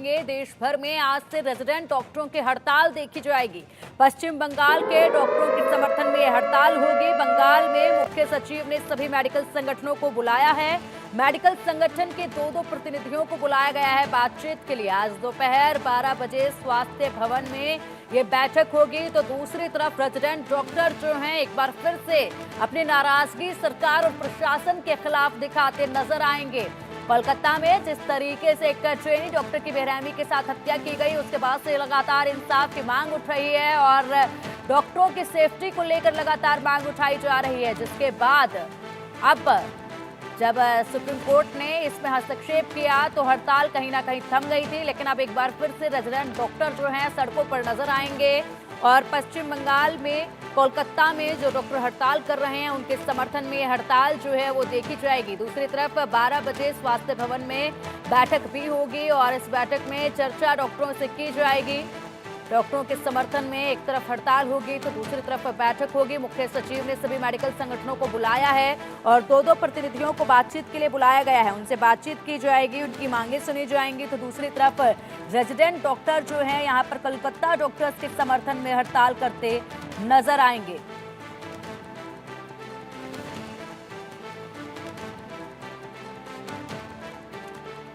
देश भर में आज से रेजिडेंट डॉक्टरों की हड़ताल देखी जाएगी। पश्चिम बंगाल के डॉक्टरों के समर्थन में यह हड़ताल होगी। बंगाल में मुख्य सचिव ने सभी मेडिकल संगठनों को बुलाया है। मेडिकल संगठन के दो प्रतिनिधियों को बुलाया गया है बातचीत के लिए। आज दोपहर 12 बजे स्वास्थ्य भवन में ये बैठक होगी। तो दूसरी तरफ रेजिडेंट डॉक्टर जो हैं एक बार फिर से अपनी नाराजगी सरकार और प्रशासन के खिलाफ दिखाते नजर आएंगे। कोलकाता में जिस तरीके से एक ट्रेनी डॉक्टर की बेरहमी के साथ हत्या की गई, उसके बाद से लगातार इंसाफ की मांग उठ रही है और डॉक्टरों की सेफ्टी को लेकर लगातार मांग उठाई जा रही है, जिसके बाद अब जब सुप्रीम कोर्ट ने इसमें हस्तक्षेप किया तो हड़ताल कहीं ना कहीं थम गई थी। लेकिन अब एक बार फिर से रेजिडेंट डॉक्टर जो हैं सड़कों पर नजर आएंगे और पश्चिम बंगाल में कोलकाता में जो डॉक्टर हड़ताल कर रहे हैं उनके समर्थन में हड़ताल जो है वो देखी जाएगी। दूसरी तरफ 12 बजे स्वास्थ्य भवन में बैठक भी होगी और इस बैठक में चर्चा डॉक्टरों से की जाएगी। डॉक्टरों के समर्थन में एक तरफ हड़ताल होगी तो दूसरी तरफ बैठक होगी। मुख्य सचिव ने सभी मेडिकल संगठनों को बुलाया है और दो प्रतिनिधियों को बातचीत के लिए बुलाया गया है। उनसे बातचीत की जाएगी, उनकी मांगें सुनी जाएंगी। तो दूसरी तरफ रेजिडेंट डॉक्टर जो हैं यहाँ पर कोलकाता डॉक्टर्स के समर्थन में हड़ताल करते नजर आएंगे।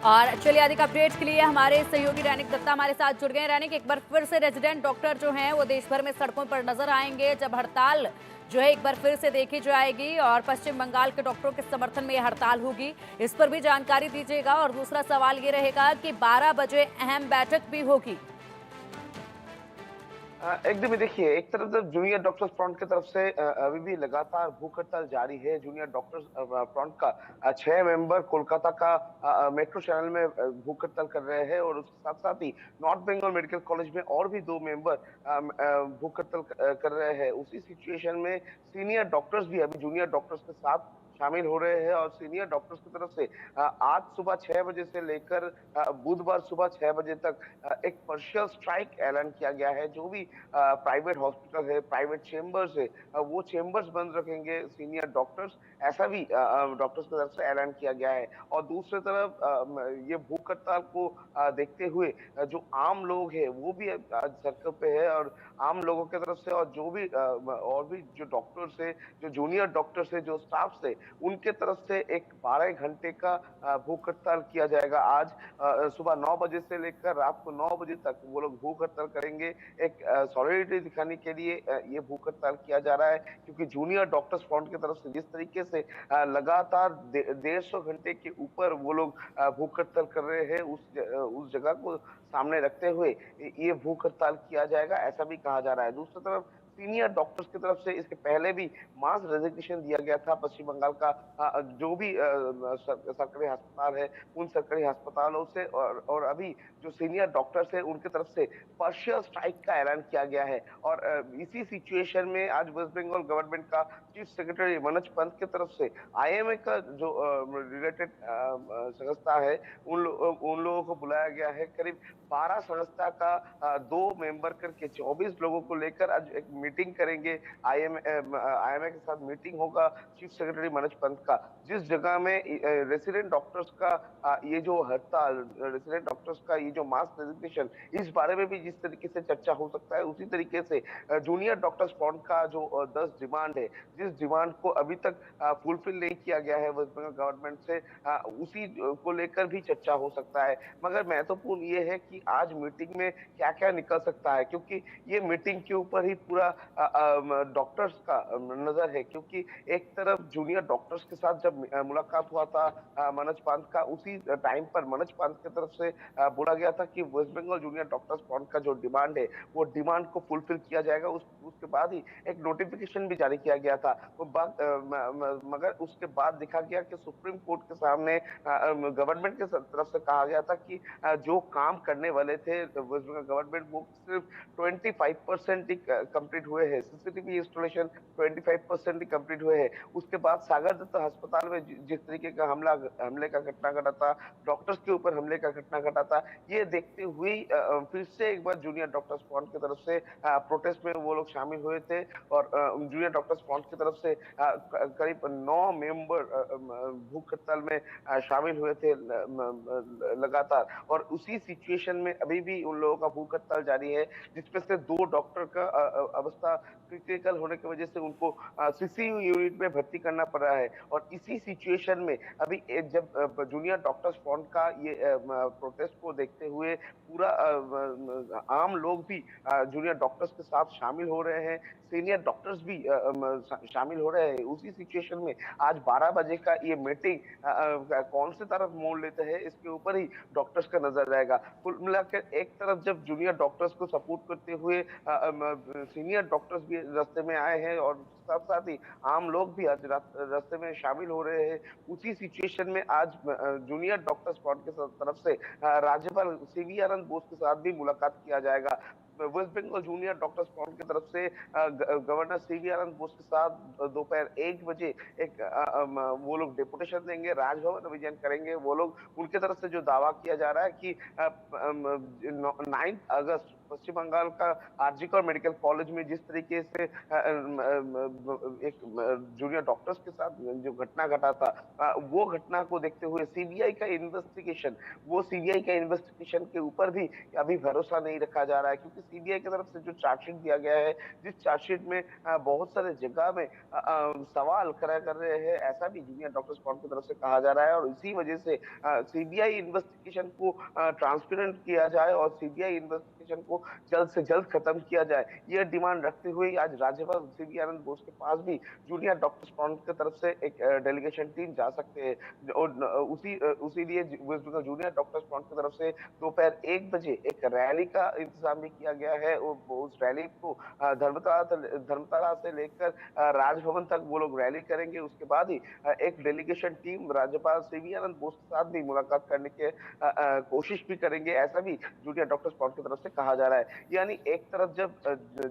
और चलिए अधिक अपडेट के लिए हमारे सहयोगी रैनिक दत्ता हमारे साथ जुड़ गए। रैनिक, एक बार फिर से रेजिडेंट डॉक्टर जो हैं वो देश भर में सड़कों पर नजर आएंगे जब हड़ताल जो है एक बार फिर से देखी जाएगी और पश्चिम बंगाल के डॉक्टरों के समर्थन में यह हड़ताल होगी। इस पर भी जानकारी दीजिएगा। और दूसरा सवाल ये रहेगा कि 12 बजे अहम बैठक भी होगी। एकदम देखिए, एक तरफ जब जूनियर डॉक्टर्स फ्रंट की तरफ से अभी भी लगातार भूख हड़ताल जारी है। जूनियर डॉक्टर्स फ्रंट का 6 मेंबर कोलकाता का मेट्रो चैनल में भूख हड़ताल कर रहे हैं और उसके साथ साथ ही नॉर्थ बंगाल मेडिकल कॉलेज में और भी 2 मेंबर भूख हड़ताल कर रहे हैं। उसी सिचुएशन में सीनियर डॉक्टर्स भी अभी जूनियर डॉक्टर्स के साथ शामिल हो रहे हैं और सीनियर डॉक्टर्स की तरफ से आज सुबह 6 बजे से लेकर बुधवार सुबह 6 बजे तक एक पार्शियल स्ट्राइक ऐलान किया गया है। जो भी प्राइवेट हॉस्पिटल है, प्राइवेट चेंबर्स है, वो चेंबर्स बंद रखेंगे सीनियर डॉक्टर्स, ऐसा भी डॉक्टर्स की तरफ से ऐलान किया गया है। और दूसरी तरफ ये भूख हड़ताल को देखते हुए जो आम लोग हैं वो भी आज सड़कों पे है और आम लोगों की तरफ से और जो भी और भी जो डॉक्टर्स है, जो जूनियर डॉक्टर्स है, जो स्टाफ से उनके तरफ से एक 12 घंटे का भूख हड़ताल किया जाएगा। आज सुबह 9 बजे से लेकर रात को 9 बजे तक वो लोग भूख हड़ताल करेंगे। एक सॉलिडिटी दिखाने के लिए ये भूख हड़ताल किया जा रहा है, क्योंकि जूनियर डॉक्टर्स फ्रंट की तरफ से जिस तरीके से लगातार 150 घंटे के ऊपर वो लोग भूख हड़ताल कर रहे हैं, उस जगह को सामने रखते हुए ये भूख हड़ताल किया जाएगा, ऐसा भी कहा जा रहा है। दूसरी तरफ सीनियर डॉक्टर्स की तरफ से इसके पहले भी मास रेजिग्नेशन दिया गया था। पश्चिम बंगाल का जो भी सरकारी अस्पताल है, उन सरकारी अस्पतालों से और अभी जो सीनियर डॉक्टर्स है उनकी तरफ से पार्शियल स्ट्राइक का ऐलान किया गया है। और इसी सिचुएशन में आज वेस्ट बंगाल गवर्नमेंट का चीफ सेक्रेटरी मनोज पंत की तरफ से आईएमए का जो रिलेटेड संस्था है उन लोगों को बुलाया गया है। करीब 12 संस्था का 2 मेंबर करके 24 लोगों को लेकर आज एक मीटिंग करेंगे। आईएमए के साथ मीटिंग होगा चीफ सेक्रेटरी मनोज पंत का, जिस जगह में रेसिडेंट डॉक्टर्स का ये जो हड़ताल, रेसिडेंट डॉक्टर्स का ये जो मास रेजिग्नेशन, इस बारे में भी जिस तरीके से चर्चा हो सकता है, उसी तरीके से जूनियर डॉक्टर्स फ्रंट का जो 10 डिमांड है, जिस डिमांड को अभी तक फुलफिल नहीं किया गया है वेस्ट बंगाल गवर्नमेंट से, उसी को लेकर भी चर्चा हो सकता है। मगर महत्वपूर्ण ये है कि आज मीटिंग में क्या क्या निकल सकता है, क्योंकि ये मीटिंग के ऊपर ही पूरा डॉक्टर्स का नजर है। क्योंकि एक तरफ जूनियर डॉक्टर्स के साथ जब मुलाकात हुआ था मनोज पांत का, उसी टाइम पर मनोज पांत की तरफ से बोला गया था कि West Bengal junior doctors front का जो डिमांड है वो डिमांड को फुलफिल किया जाएगा। उसके बाद ही एक नोटिफिकेशन भी जारी किया गया था। वो बात मगर उसके बाद देखा गया कि सुप्रीम कोर्ट के सामने गवर्नमेंट के तरफ से कहा गया था कि जो काम करने वाले थे वेस्ट बंगाल गवर्नमेंट, वो सिर्फ 25% ही कंप्लीट कंप्लीट हुए हैं, सीसीटीवी इंस्टॉलेशन 25% ही कंप्लीट हुए हैं। उसके बाद सागर दत्त अस्पताल में जिस तरीके का हमले का घटना घटा था, डॉक्टर्स के ऊपर हमले का घटना घटा था, ये देखते हुए फिर से एक बार जूनियर डॉक्टर्स फ्रंट की तरफ से प्रोटेस्ट में वो लोग शामिल हुए थे और जूनियर डॉक्टर्स फ्रंट की तरफ से करीब 9 मेंबर भूख हड़ताल में शामिल हुए थे लगातार। और उसी सिचुएशन में अभी भी उन लोगों का भूख हड़ताल जारी है, जिसमें से 2 डॉक्टर का अवस्था क्रिटिकल होने की वजह से उनको सीसीयू यूनिट में भर्ती करना पड़ रहा है। और इसी सिचुएशन में अभी जब जूनियर डॉक्टर्स फ्रंट का ये प्रोटेस्ट को देखते हुए पूरा आम लोग भी जूनियर डॉक्टर्स के साथ शामिल हो रहे हैं, सीनियर डॉक्टर्स भी शामिल हो रहे हैं। उसी सिचुएशन में आज 12 बजे का ये मीटिंग कौन सी तरफ मोड़ लेते हैं, इसके ऊपर ही डॉक्टर्स का नजर रहेगा। कुल मिलाकर एक तरफ जब जूनियर डॉक्टर्स को सपोर्ट करते हुए सीनियर डॉक्टर्स भी रास्ते में आए हैं और साथ साथ ही आम लोग भी आज रास्ते में शामिल हो रहे हैं। उसी सिचुएशन में आज जूनियर डॉक्टर्स फ्रंट की तरफ से राज्यपाल सीवी आनंद बोस के साथ भी मुलाकात किया जाएगा। West Bengal junior doctors front की तरफ से गवर्नर सीवी आनंद बोस के साथ दोपहर 1 बजे एक वो लोग डेपुटेशन देंगे, राजभवन विजन करेंगे। वो लोग उनके तरफ से जो दावा किया जा रहा है कि 9 अगस्त पश्चिम बंगाल का आरजीकर मेडिकल कॉलेज में जिस तरीके से एक जूनियर डॉक्टर्स के साथ जो घटना घटा था, वो घटना को देखते हुए सीबीआई का इन्वेस्टिगेशन के ऊपर भी अभी भरोसा नहीं रखा जा रहा है, क्योंकि सीबीआई की तरफ से जो चार्जशीट दिया गया है, जिस चार्जशीट में बहुत सारे जगह में सवाल खड़ा कर रहे हैं, ऐसा भी जूनियर डॉक्टर्स फ्रंट की तरफ से कहा जा रहा है। और इसी वजह से सीबीआई इन्वेस्टिगेशन को ट्रांसपेरेंट किया जाए और सीबीआई इन्वेस्टिगेशन को जल्द से जल्द खत्म किया जाए, यह डिमांड रखते हुए आज राज्यपाल सीवी आनंद बोस के पास भी जूनियर डॉक्टर्स फ्रंट की तरफ से एक डेलीगेशन टीम जा सकते हैं। और उसी लिए जूनियर डॉक्टर्स फ्रंट की तरफ से दोपहर 1 बजे एक रैली का इंतजाम भी किया गया है। उस रैली को धर्मतला से लेकर राजभवन तक वो लोग रैली करेंगे। उसके बाद ही एक डेलीगेशन टीम राज्यपाल सीवी आनंद बोस के साथ भी मुलाकात करने की कोशिश भी करेंगे, ऐसा भी जूनियर डॉक्टर्स फ्रंट की तरफ से कहा जा रहा है। यानी एक तरफ जब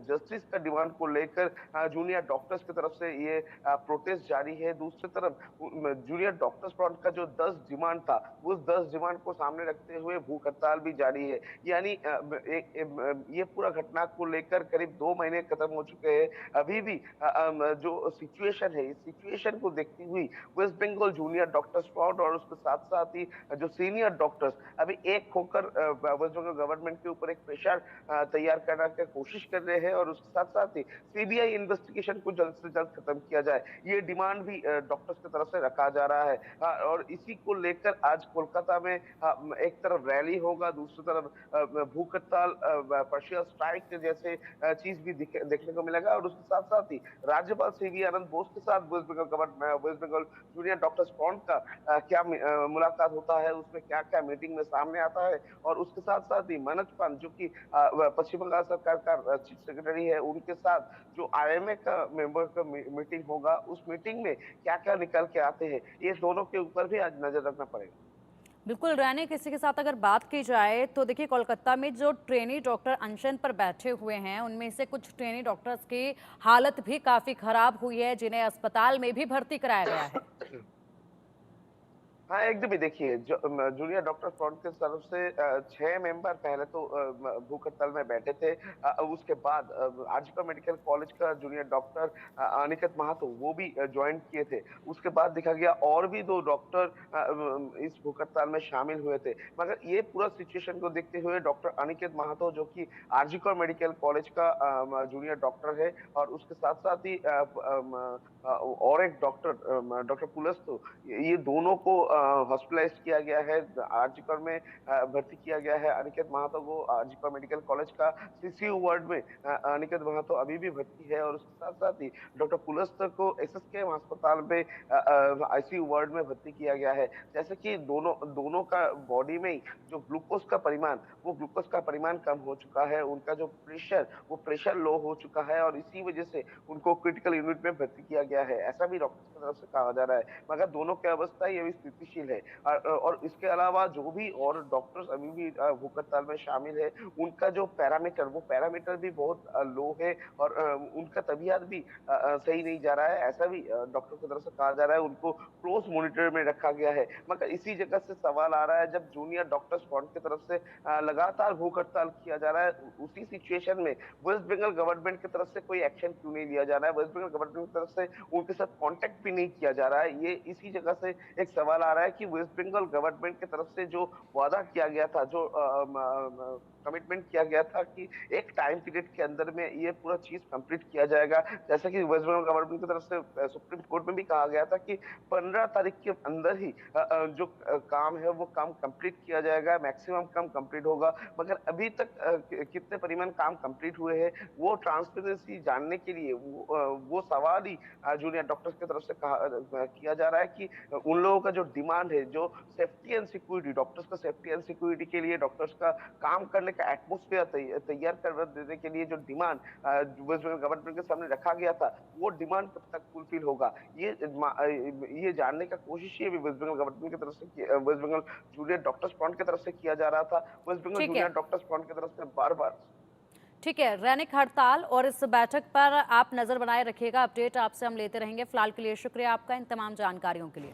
जस्टिस का डिमांड को लेकर जूनियर डॉक्टर्स की तरफ से ये प्रोटेस्ट जारी है, दूसरी तरफ जूनियर डॉक्टर्स फ्रंट का जो 10 डिमांड था, उस 10 डिमांड को सामने रखते हुए भूख हड़ताल भी जारी है। यानी ये पूरा घटना को लेकर करीब 2 महीने खत्म हो चुके हैं। अभी भी जो सिचुएशन है, इस सिचुएशन को देखती हुई West Bengal junior doctors front और उसके साथ साथ ही जो सीनियर डॉक्टर्स अभी एक होकर वेस्ट बंगाल गवर्नमेंट के ऊपर एक प्रेशर तैयार करने की कोशिश कर रहे हैं और उसके साथ साथ ही सीबीआई इन्वेस्टिगेशन को जल्द से जल्द खत्म किया जाए, ये डिमांड भी डॉक्टर्स की तरफ से रखा जा रहा है। और इसी को लेकर आज कोलकाता में एक तरफ रैली होगा, दूसरी तरफ भूख हड़ताल पार्शियल स्ट्राइक जैसे चीज भी देखने को मिलेगा। और उसके साथ साथ ही राज्यपाल सीवी आनंद बोस के साथ West Bengal junior doctors front का क्या मुलाकात होता है, उसमें क्या क्या मीटिंग में सामने आता है। और उसके साथ साथ ही मनोज पान जो कि पश्चिम बंगाल सरकार का चीफ सेक्रेटरी है, उनके साथ जो आईएमए का मेंबर का मीटिंग होगा, उस मीटिंग में क्या क्या निकल के आते हैं, ये दोनों के ऊपर भी आज नजर रखना पड़ेगा। बिल्कुल रैने, किसी के साथ अगर बात की जाए तो देखिए कोलकाता में जो ट्रेनी डॉक्टर अनशन पर बैठे हुए हैं, उनमें से कुछ ट्रेनी डॉक्टर्स की हालत भी काफी खराब हुई है, जिन्हें अस्पताल में भी भर्ती कराया गया है। हाँ, एकदम ही देखिए, जूनियर डॉक्टर फ्रंट की तरफ से 6 मेंबर पहले तो भूख हड़ताल में बैठे थे। उसके बाद आरजीकर मेडिकल कॉलेज का जूनियर डॉक्टर अनिकेत महातो वो भी ज्वाइन किए थे। उसके बाद देखा गया और भी 2 डॉक्टर इस भूख हड़ताल में शामिल हुए थे। मगर ये पूरा सिचुएशन को देखते हुए डॉक्टर अनिकेत महातो जो कि आरजीकर मेडिकल कॉलेज का जूनियर डॉक्टर है और उसके साथ साथ ही और एक डॉक्टर पुलस्तो, ये दोनों को हॉस्पिटलाइज किया गया है, आरजीकर में भर्ती किया गया है। अनिकेत महातो को आरजीकर मेडिकल कॉलेज का सीसीयू वार्ड में अनिकेत महातो अभी भी भर्ती है और उसके साथ साथ ही डॉक्टर पुलस्त को एसएसकेएम अस्पताल में आईसीयू वार्ड में भर्ती किया गया है। जैसे कि दोनों का बॉडी में जो ग्लूकोज का परिमाण कम हो चुका है, उनका जो प्रेशर लो हो चुका है और इसी वजह से उनको क्रिटिकल यूनिट में भर्ती किया गया है, ऐसा भी डॉक्टर की तरफ से कहा जा रहा है। मगर दोनों की अवस्था ये स्थिति गतिशील है। और इसके अलावा जो भी और डॉक्टर्स अभी भी भूख हड़ताल में शामिल है, उनका जो पैरामीटर भी बहुत लो है, और उनका तबीयत भी सही नहीं जा रहा है, ऐसा भी डॉक्टर की तरफ से कहा जा रहा है। उनको क्लोज मॉनिटर में रखा गया है। मगर इसी जगह से सवाल आ रहा है, जब जूनियर डॉक्टर्स फ्रंट की तरफ से लगातार भूख हड़ताल किया जा रहा है, उसी सिचुएशन में वेस्ट बंगाल गवर्नमेंट की तरफ से कोई एक्शन क्यों नहीं लिया जा रहा है? वेस्ट बंगाल गवर्नमेंट की तरफ से उनके साथ कांटेक्ट भी नहीं किया जा रहा है। ये इसी जगह से एक सवाल आ रहा है कि वेस्ट बंगाल गवर्नमेंट की तरफ से जो वादा किया गया था, जो कमिटमेंट किया गया था कि एक टाइम पीरियड के अंदर में ये पूरा चीज कंप्लीट किया जाएगा, जैसा कि वेस्ट बंगाल गवर्नमेंट की तरफ से सुप्रीम कोर्ट में भी कहा गया था कि 15 तारीख के अंदर ही जो काम है वो काम कंप्लीट किया जाएगा, मैक्सिमम काम कंप्लीट होगा। मगर अभी तक कितने परिमाण काम कंप्लीट हुए हैं, वो ट्रांसपेरेंसी जानने के लिए वो सवाल ही जूनियर डॉक्टर्स की तरफ से किया जा रहा है कि उन लोगों का जो डिमांड है, जो सेफ्टी एंड सिक्योरिटी, डॉक्टर्स का सेफ्टी एंड सिक्योरिटी के लिए, डॉक्टर्स का काम करने का एटमोस्फेयर तैयार कर देने के लिए जो डिमांड वेस्ट बंगाल गवर्नमेंट के सामने रखा गया था, वो डिमांड कब तक फुलफिल होगा, ये जानने का कोशिश ही वेस्ट बंगाल गवर्नमेंट की तरफ से West Bengal junior doctors front की तरफ से किया जा रहा था। वेस्ट बंगाल ठीक जूनियर है। डॉक्टर्स फ्रंट की तरफ से बार बार। ठीक है, रैनिक हड़ताल और इस बैठक पर आप नजर बनाए रखिएगा, अपडेट आपसे हम लेते रहेंगे। फिलहाल के लिए शुक्रिया आपका इन तमाम जानकारियों के लिए।